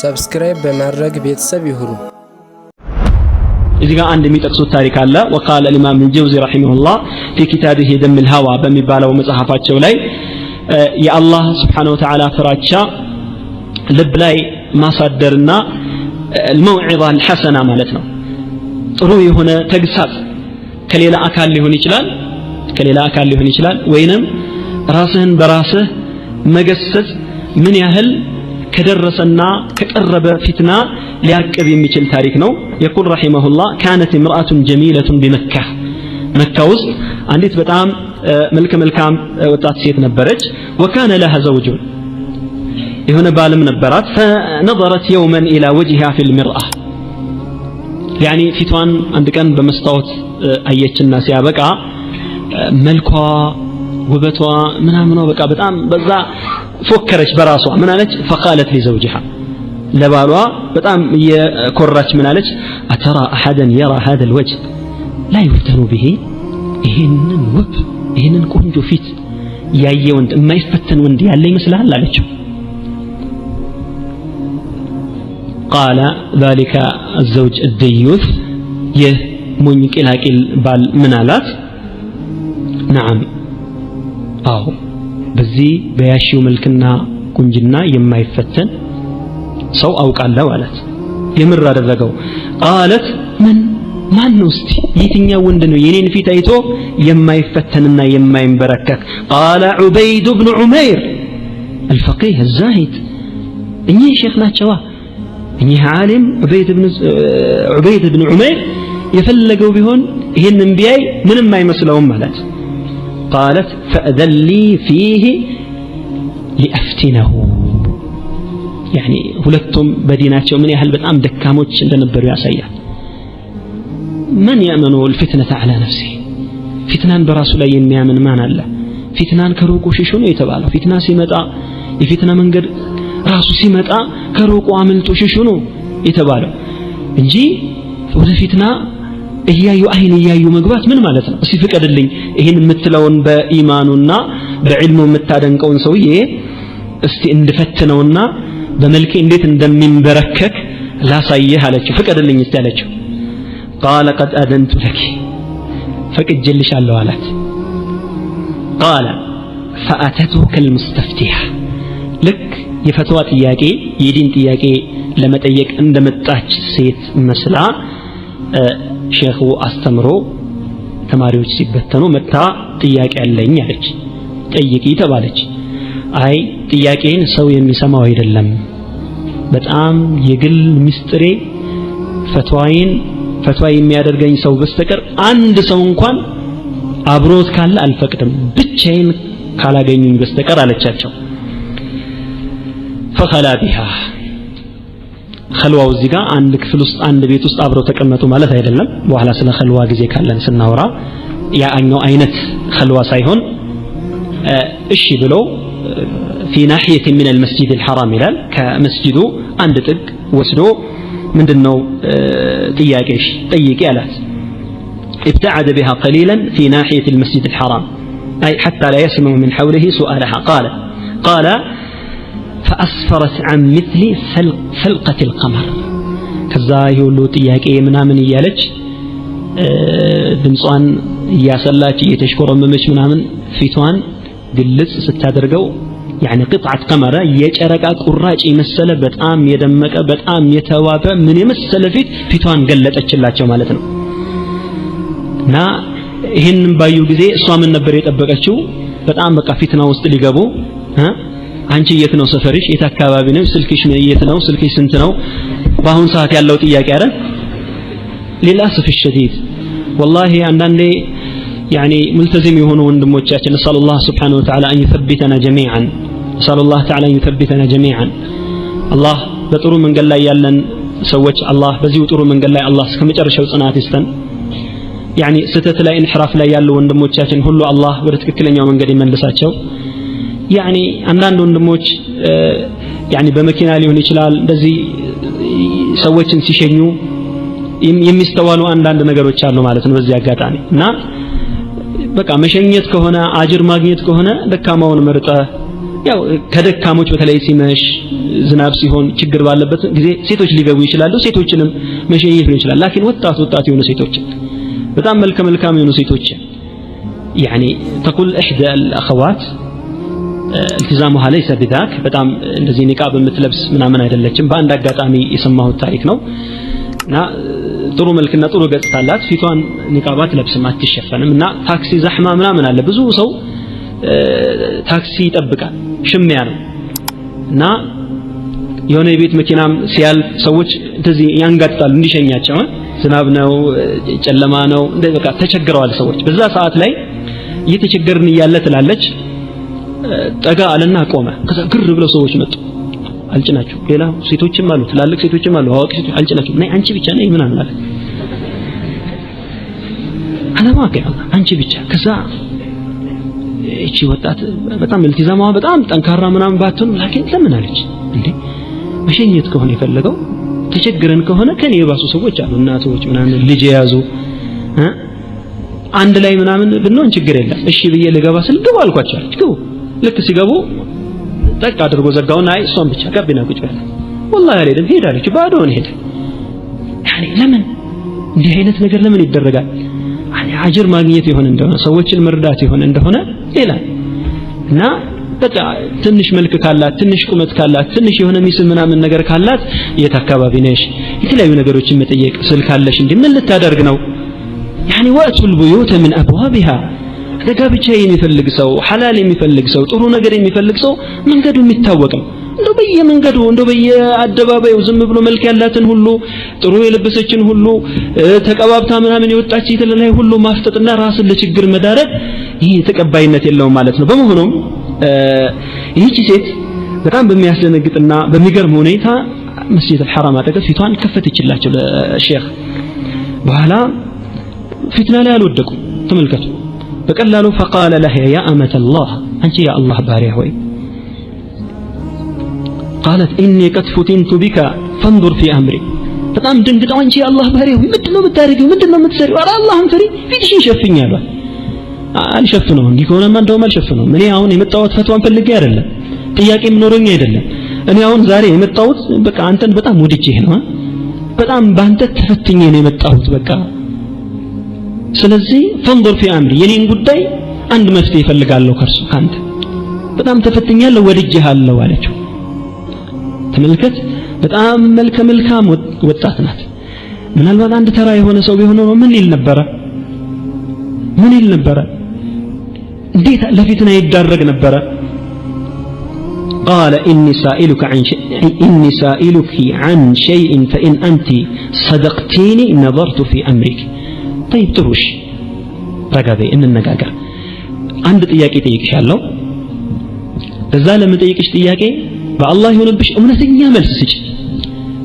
ሰብስክራይብ በማድረግ ቤተሰብ ይሁኑ። እዚህ ጋር አንድ የሚጠቅሱት ታሪክ አለ። وقال الامام الجوزي رحمه الله في كتابه دم الهوى በሚባለው መጽሐፋቸው ላይ የአላህ Subhanahu Wa Ta'ala ፍራቻ ልብ ላይ ማሳደርና الموعظة الحسنة ማለት ነው። ጥሩ የሆነ ተግሳጽ ከሌላ አካል ሊሆን ይችላል ወይንም ራስህን በራስህ መገሰጽ ምን ያህል ከደረሰና ከቀረበ ፊትና ሊያቀብ የሚችል ታሪክ ነው። يقول رحمه الله كانت امرأة جميلة بمكة مكة ውስጥ አንዲት በጣም መልካም ወጣት ሴት ነበረች። وكان لها زوج የሆነ ባልም ነበራት። فنظرت يوما الى وجهها في المرأة يعني ፊቷን አንድ ቀን በመስታወት አየችና ሲያበቃ መልኳ ውበቷ ምናምኗ በቃ በጣም በዛ ፎከረች በራሷ ምን አለች فقالت لزوجها ለባሏ በጣም የኮራች ምን አለች أترى أحدا يرى هذا الوجه لا يفتن به ይሄንን ውብ ይሄንን ቆንጆ ፊት ያየ ወንድ የማይፈተን ወንድ ያለ ይመስልሃል አለችው قال ذلك الزوج الديوث የሞኝ ቂላቂል ባል ምን አላት نعم አዎ በዚህ በያሺው መልክና ቁንጅና የማይፈተን ሰው አውቃለሁ አላት የምር አደረገው قالت ማን ነው እስቲ የትኛው ወንድ ነው የኔን ፊት አይቶ የማይፈተንና የማይንበረከክ قال عبيد بن عمير الفقيه الزاهد እኚህ ሼክ ናቸው እኚህ ዓሊም عبيد بن عمير የፈለገው ቢሆን ይሄንን ቢያይ ምንም አይመስለውም ማለት قالت فأذن لي فيه لأفتنه يعني ሁለቱም በዲናቸው ምን ያህል በጣም ደካሞች እንደነበሩ ያሳያል من يأمن الفتنة على نفسه ፊትናን በራሱ ላይ የሚያምን ማን አለ ፊትናን ከሩቁ ሽሹ ነው የተባለው ፊትና ሲመጣ የፊትና መንገድ ራሱ ሲመጣ ከሩቁ አምልጦ ሽሹ ነው የተባለው እንጂ ወደ ፊትና አይን እያዩ መግባት ምን ማለት ነው እስቲ ፍቀድልኝ ይሄን የምትለውን በኢማኑና በዕልሙ የምታደንቀውን ሰውዬ እስቲ እንድፈትነውና በመልኬ እንዴት እንደሚንበረከክ ላሳየህ አለችው ፍቀድልኝ እስቲ አለችው قال قد أذنت لك فقجلشالله አላት قال فأتته كالمستفتيح ልክ የፈትዋ ጥያቄ የዲን ጥያቄ ለመጠየቅ እንደመጣች ሴት መስላ ሼኹ አስተምሮ ተማሪዎች ሲበተኑ መጣ ጥያቄ አለኝ አለች ጠይቂ ተባለች አይ ጥያቄን ሰው የሚሰማው አይደለም በጣም የግል ሚስጥሬ ፈትዋ የሚያደርገኝ ሰው በስተቀር አንድ ሰው እንኳን አብሮት ካለ አልፈቅድም ብቻዬን ካላገኙኝ በስተቀር አለቻቸው فخلا بها خلواው እዚህ ጋር አንድ ክፍል ውስጥ አንድ ቤት ውስጥ አብረው ተቀመጡ ማለት አይደለም በኋላ ስለ خلዋ ጊዜ ካለን ስናወራ ያኛው አይነት خلዋ ሳይሆን እሺ ብለው في ناحية من المسجد الحرام ይላል ከመስጂዱ አንድ ጥግ ወስዶ ምንድነው ጥያቄሽ ጠይቂ አላት ابتعد بها قليلا في ناحية المسجد الحرام أي حتى لا يسمع من حوله سؤالها قال فأسفرت عن مثل فلقة القمر كذا يقولوا ጥያቄ ምናምን እያለች ድምጿን እያሰላች እየተሽኮረመመች ምናምን ፊቷን ግልጽ ስታደርገው يعني قطعة قمر የጨረቃ ቁራጭ የመሰለ በጣም የደመቀ በጣም የተዋበ ምን የመሰለ ፊቷን ገለጠችላቸው ማለት ነው እና ይሄንን ባዩ ጊዜ እሷ ምን ነበር የጠበቀችው በጣም በቃ ፊትና ውስጥ ሊገቡ አንቺ የት ነው ሰፈርሽ የት አካባቢ ነው ስልክሽ የት ነው ስልክሽ ስንት ነው በአሁን ሰዓት ያለው ጥያቄ አይደል للاسف الشديد والله አንዳንዴ يعني ملتزم የሆኑ ወንድሞቻችን نسأل الله سبحانه وتعالى أن يثبتنا جميعا نسأل الله تعالى أن يثبتنا جميعا الله በጥሩ መንገድ ላይ ያለን ሰዎች አላህ በዚህ ጥሩ መንገድ ላይ አላህ እስከመጨረሻው ጽናት ይስጠን يعني ስተት ላይ انحراف ላይ ያሉ ወንድሞቻችን ሁሉ አላህ ወደ ትክክለኛው መንገድ ይመልሳቸው يعني አንዳንድ ወንድሞች يعني በመኪና ሊሆን ይችላል እንደዚህ ሰዎችን ሲሸኙ የሚስተዋሉ አንዳንድ ነገሮች አሉ ማለት ነው በዚህ አጋጣሚ እና በቃ መሸኘት ከሆነ አጅር ማግኘት ከሆነ ደካማውን መርጠ ያው ከደካሞች በተለይ ሲመሽ ዝናብ ሲሆን ችግር ባለበት ጊዜ ሴቶች ሊገቡ ይችላሉ ሴቶችንም መሸኘት ነው ይችላል ላኪን ወጣት የሆኑ ሴቶች በጣም መልካም የሆኑ ሴቶች يعني تقول احدى الاخوات التزامها ليس بذاك በጣም እንደዚህ ኒቃብ የምትለብስ ምናምን አይደለችም በአንድ አጋጣሚ የሰማሁት ታሪክ ነው እና ጥሩ መልክና ጥሩ ገጽታ አላት ፊቷን ኒቃባት ለብስም አትሸፈንም እና ታክሲ ዘህማ ምናምን አለ ብዙ ሰው ታክሲ ይጠብቃል ሽሚያ ነው እና የሆነ የቤት መኪናም ሲያል ሰዎች እንደዚህ ያንጋጣሉ እንዲሸኛቸው ዝናብ ነው ጨለማ ነው በቃ ተቸግረዋል ሰዎች በዛ ሰዓት ላይ እየተቸገርን እያለ ትላለች ጠጋ አለና ቆመ ከዛ ግር ብለው ሰዎች መጡ አልጭናችሁ ሌላ ሴቶችም አሉ ትላልቅ ሴቶችም አሉ አዋቂ ሴቶች አልጭናችሁ ነይ አንቺ ብቻ ነይ ምን አለ አለማከ አንቺ ብቻ ከዛ እቺ ወጣት በጣም التزامዋ በጣም ጠንካራ ምናምን ባትሆን ላኪን ለምን አለች እንዴ መሸኘት ከሆነ የፈለገው ተቸግረን ከሆነ ከኔ የባሱ ሰዎች አሉ እናቶች ምናምን ልጅ ያዙ አንድ ላይ ምናምን ብንሆን ችግር የለም እሺ ብዬ ልገባ ስል ግቡ አልኳቸው አለች ግቡ ልክ ሲገቡ ጠቅ አድርጎ ዘጋውና አይ እሷን ብቻ ጋቢና ቁጭ በለ والله አልሄድም ሄዳለች ባዶን ሄደ ያኔ ለምን እንዲህ አይነት ነገር ለምን ይደረጋል ያኔ አጅር ማግኘት ይሆን እንደሆነ ሰዎችን መርዳት ይሆን እንደሆነ ሌላ እና በቃ ትንሽ መልክ ካላት ትንሽ ቁመት ካላት ትንሽ የሆነ ሚስል ምናምን ነገር ካላት የት አካባቢ ነሽ የተለያዩ ነገሮችን መጠየቅ ስልካለሽ እንዴ ምን ልታደርግ ነው يعني وقت البيوت من ابوابها ለጋብቻ የሚፈልግ ሰው ሐላል የሚፈልግ ሰው ጥሩ ነገር የሚፈልግ ሰው መንገዱ የሚታወቅም እንደው በየመንገዱ እንደው በየአደባባዩ ዝም ብሎ መልክ ያላትን ሁሉ ጥሩ የለበሰችን ሁሉ ተቀባብታ ምናምን የወጣች የተለላይ ሁሉ ማፍጠጥና ራስን ለችግር መዳረግ ይሄ ተቀባይነት የለውም ማለት ነው በመሆኑም ይህቺ ሴት በጣም በሚያስደነግጥና በሚገርም ሁኔታ መስጂድ الحرام አጠገብ ፊቷን ከፈተችላቸው ለሼክ በኋላ ፊትና ላይ አልወደቁም ተመልከቱ በቀላሉ فقال لها يا أمة الله أنت يا الله باريا هوي قالت إني قد فتنت بك فانظر في أمري በጣም ደንግጠው አንቺ የአላህ ባሪያ ሆይ ምንድነው የምታደርጊው ምንድነው የምትሰሪው ኧረ አላህን ፍሪ ፊትሽን ሸፍኝ አሏት አልሸፍነው እንዲህ ከሆነማ እንደውም አልሸፍነው እኔ አሁን የመጣሁት ፈትዋን ፈልጌ አይደለም ጥያቄም ኖሮኝ አይደለም እኔ አሁን ዛሬ የመጣሁት በቃ አንተን በጣም ወድጄህ ነው በጣም ባንተ ተፈትኜ ነው የመጣሁት በቃ ስለዚህ فانظر في امري የኔን ጉዳይ አንድ መፍትሄ እፈልጋለሁ ከርሱ ካንተ በጣም ተፈትኛለሁ ወድጄሃለሁ አለችው ተመልከት በጣም መልካም ወጣት ናት ምናልባት አንድ ተራ የሆነ ሰው ቢሆን ነው ምን ይል ነበረ እንዴት ለፊትና ይዳረግ ነበረ قال إني سائلك عن شيء فإن أنت صدقتيني نظرت في أمرك طيب تروش رقابي إن النقاقر عند طياقي طيقشالو በዛ ለምጠይቅሽ ጥያቄ በአላህ ይሁንብሽ እውነተኛ መልስ ስጪ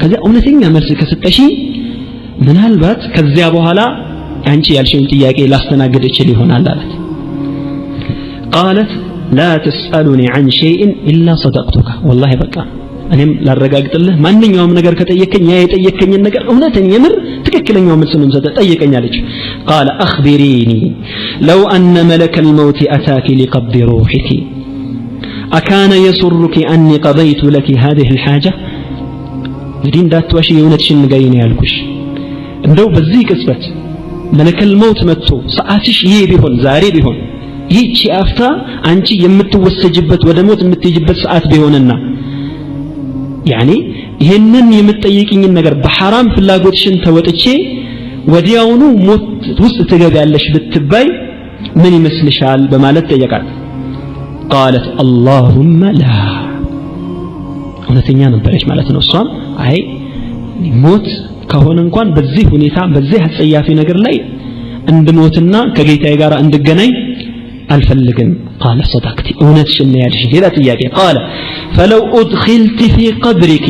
ከዛ እውነተኛ መልስ ከሰጠሽ ምናልባት ከዚያ በኋላ አንቺ ያልሽውን ጥያቄ ላስተናግድ እችል ይሆናል አላት قالت لا تسألني عن شيء إلا صدقتك والله በቃ እኔም ላረጋግጥልህ ማንኛውም ነገር ከጠየቀኝ ያ የጠየቀኝን ነገር እውነተኛ ምር ትክክለኛው መልስ ነው ሰጠ ጠየቀኛለች قال أخبريني لو أن ملك الموت أتاك لقبض روحك أكان يسرك أني قضيت لك هذه الحاجة لدين داتواشي يونتشن نقاين يالكوش እንደው በዚህ ቅጽበት መለከል መውት መጥቶ ሰዓትሽ ይሄ ቢሆን ዛሬ ቢሆን ይህቺ አፍታ አንቺ የምትወሰጅበት ወደ ሞት የምትሄጅበት ሰዓት ቢሆንና ያኒ ይሄንን የምትጠይቂኝን ነገር በሐራም ፍላጎትሽን ተወጥቼ ወዲያውኑ ሞት ውስጥ ትገቢያለሽ ብትባይ ምን ይመስልሻል በማለት ጠየቃት قالت اللهم لا እውነተኛ ነበረች ማለት ነው እሷም አይ ሞት ከሆነ እንኳን በዚህ ሁኔታ በዚህ አጸያፊ ነገር ላይ እንድሞትና ከጌታዬ ጋር እንድገናኝ አልፈልግም قال صدقتي እውነትሽን ያልሽ ሌላ ጥያቄ قال فلو أدخلت في قبرك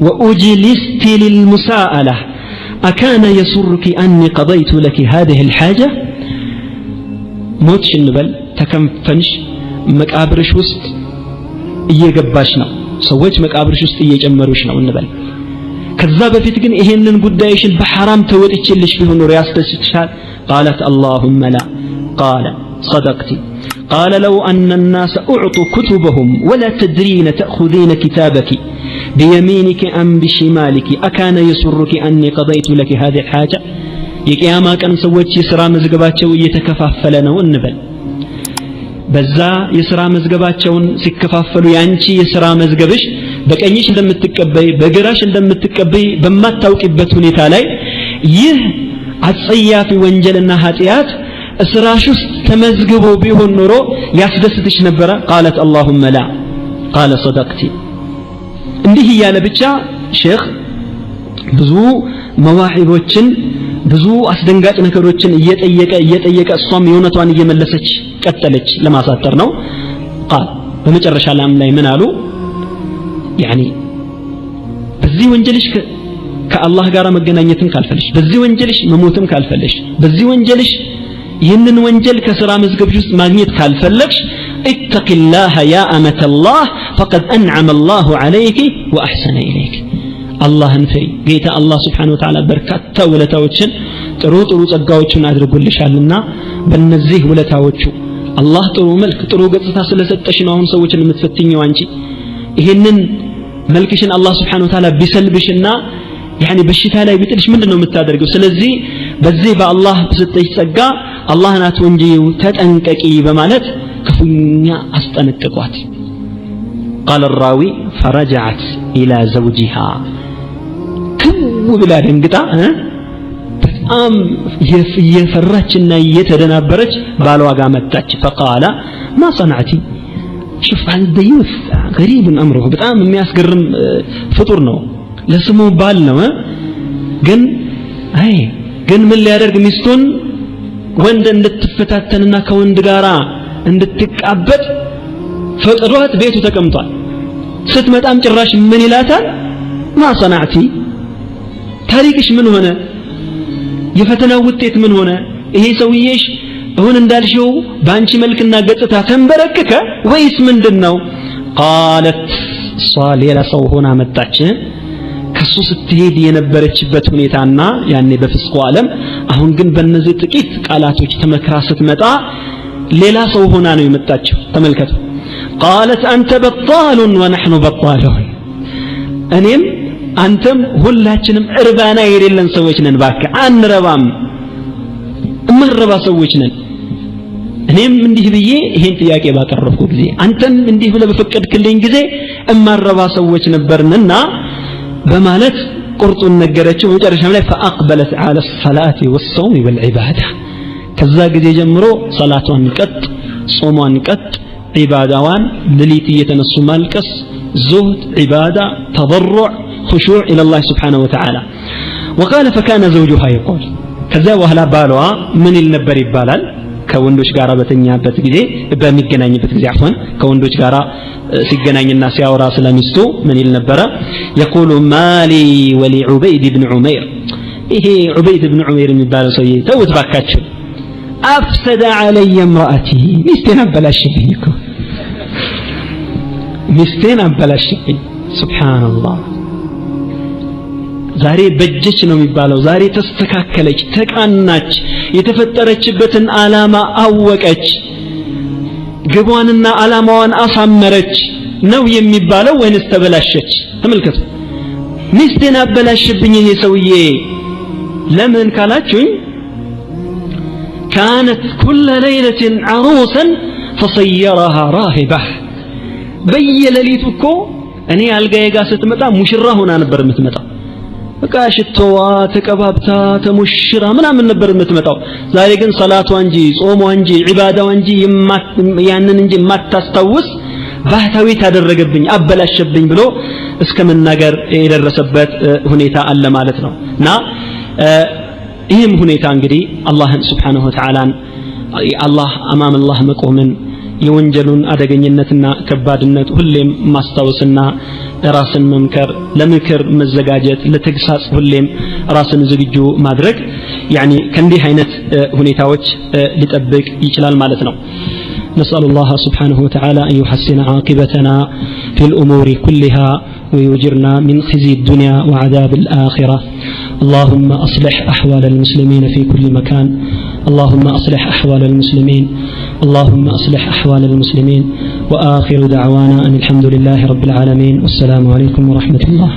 وأجلست للمساءلة أكان يسرك أني قضيت لك هذه الحاجة موتش النبل تكنفنش መቃብርሽ ውስጥ እየገባሽ ነው ሰዎች መቃብርሽ ውስጥ እየጨመሩሽ ነው እንበል ከዛ በፊት ግን ይሄንን ጉዳይሽን በሐራም ተወጥቼልሽ ቢሆን ኖር ያስተስችሻል قالت اللهم لا قال صدقت قال لو أن الناس أعطوا كتبهم ولا تدرين تأخذين كتابك بيمينك أم بشمالك أكان يسرك أني قضيت لك هذه الحاجة يقياما كان سويت يسرى مزقباتشو يتكفافلنا ونبل بزا يسرى مزقباتشون سيكفافلوا يانشي يسرى مزقبش بكأنيش እንደምትቀበይ በግራሽ እንደምትቀበይ በማታውቂበት ሁኔታ ላይ ይህ አጸያፊ ወንጀልና ኃጢያት እስራሽ ውስጥ ተመዝግቦ ቢሆን ኖሮ ያስደስትሽ ነበር قالت اللهم لا قال صدقتي እንዲህ ያለ ብቻ ሼክ ብዙ መዋዒቦችን ብዙ አስደንጋጭ ነገሮችን እየጠየቀ እሷም የሆነቷን እየመለሰች ቀጠለች ለማሳጠር ነው قال በመጨረሻ ላይ ምን አሉ يعني በዚህ ወንጀልሽ ከአላህ ጋር መገናኘትን ካልፈልሽ በዚህ ወንጀልሽ መሞትም ካልፈልሽ በዚህ ወንጀልሽ ይህንን ወንጀል ከሥራ መዝገብሽ ውስጥ ማግኘት ካልፈለግሽ اتقِالله يا أمة الله فقد أنعم الله عليك وأحسن إليك አላህን ፍሪ ጌታ አላህ Subhanahu Wa Ta'ala በርካታ ውለታዎችን ጥሩ ጸጋዎችን አድርጎልሻልና በእነዚህ ውለታዎቹ አላህ ጥሩ መልክ ጥሩ ገጽታ ስለሰጠሽ ነው አሁን ሰዎችን የምትፈትኚው አንቺ ይሄንን መልክሽን አላህ Subhanahu Wa Ta'ala ቢሰልብሽና يعني በሽታ ላይ ቢጥልሽ ምንድነው የምታደርገው ስለዚህ በዚህ በአላህ በሰጠሽ ጸጋ አላህን አትወንጂው ተጠንቀቂ በማለት ክፉኛ አስጠነቀቋት قال الراوي فرجعت الى زوجها كو بلا ደንግጣ በጣም የፈራችና የተደናበረች ባሏ ጋር መጣች فقال ما صنعتي شوف عن الضيوف غريب امره በጣም የሚያስገርም ፍጡር ነው ለስሙ ባል ነው ግን ምን ሊያደርግ ሚስቱን ወንድ እንድትፈታተንና ከወንድ ጋራ እንድትቃበጥ ፈቅዷት ቤቱ ተቀምጧል ስትመጣም ጭራሽ ምን ይላታል ما صنعتي ታሪክሽ ምን ሆነ የፈተናው ውጤት ምን ሆነ ይሄ ሰውዬሽ አሁን እንዳልሽው ባንቺ መልክና ገጽታ ተንበረከከ ወይስ ምንድነው قالت ሷሌላ ሰው ሆና መጣች ከሱ ስትሄድ የነበረችበት ሁኔታና ያኔ በፍስቁ ዓለም አሁን ግን በእነዚህ ጥቂት ቃላቶች ተመክራ ስትመጣ ሌላ ሰው ሆና ነው የመጣችው ተመልከቱ قالت انت بطال ونحن بطالون እኔም አንተም ሁላችንም እርባና የሌለን ሰዎች ነን ባካ አንረባም እማረባ ሰዎች ነን እኔም እንዲህ ብዬ ይሄን ጥያቄ ባቀረብኩ ጊዜ አንተም እንዲህ ብለህ በፈቀድክልኝ ጊዜ እማረባ ሰዎች ነበርንና በማለት ቁርጡን ነገረችው መጨረሻም ላይ فاقبلت على الصلاه والصوم والعباده ከዛ ጊዜ ጀምሮ ሰላቷን ቀጥ ጾሟን ቀጥ ዒባዳዋን ለሊት እየተነሱ ማልቀስ زهد عباده تضرع خشوع الى الله سبحانه وتعالى وقال فكان زوجها يقول كذا وهلا بالوا من النبر ይባላል ከወንዶች ጋራ በተኛበት ጊዜ በሚገናኝበት ጊዜ አሁን ከወንዶች ጋራ ሲገናኝና ሲያወራ ስለሚስቱ ምን ይል ነበር يقول مالي ولعبيد بن عمير ይሄ ዑበይድ ብን ዑመይር የሚባለው ሰውዬ ተውት ባካችሁ أفسد علي امرأتي ሚስቴን አበላሽብኝ እኮ ሚስቴን አበላሽብኝ سبحان الله ዛሬ በጀች ነው የሚባለው ዛሬ ተስተካከለች ተቃናች የተፈጠረችበትን ዓላማ አወቀች ግቧንና ዓላማዋን አሳመረች ነው የሚባለው ወይንስ ተበላሸች ተመልከቱ ሚስቴን አበላሽብኝ ይሄ ሰውዬ ለምን ካላችሁኝ كانت كل ليلة عروسا فصيرها راهبة በየሌሊቱ እኮ እኔ አልጋዬ ጋር ስትመጣ ሙሽራ ሆና ነበር የምትመጣው በቃ ሽቶዋ ተቀባብታ ተሙሽራ ምናምን ነበር የምትመጣው ዛሬ ግን ሰላቷ እንጂ ጾሟ እንጂ ዒባዳዋ እንጂ ያንን እንጂ ማታስታውስ ባህታዊ ታደረገብኝ አበላሸብኝ ብሎ እስከ መናገር የደረሰበት ሁኔታ አለ ማለት ነውና ይህም ሁኔታ እንግዲህ አላህን Subhanahu Wa Ta'ala አላህ አማም አላህ መቆምን የወንጀሉን አደገኝነትና ከባድነት ሁሌም ማስታወስና ራስን መምከር ለምክር መዘጋጀት ለተግሳጽ ሁሌም ራስን ዝግጁ ማድረግ يعني ከእንዲህ አይነት ሁኔታዎች ሊጠብቅ ይችላል ማለት ነው نسأل الله سبحانه وتعالى أن يحسن عاقبتنا في الأمور كلها ويجرنا من خزي الدنيا وعذاب الآخرة اللهم أصلح أحوال المسلمين في كل مكان اللهم أصلح أحوال المسلمين اللهم أصلح أحوال المسلمين وآخر دعوانا أن الحمد لله رب العالمين والسلام عليكم ورحمة الله.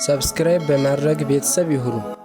ሰብስክራይብ በማድረግ ቤተሰብ ይሁኑ።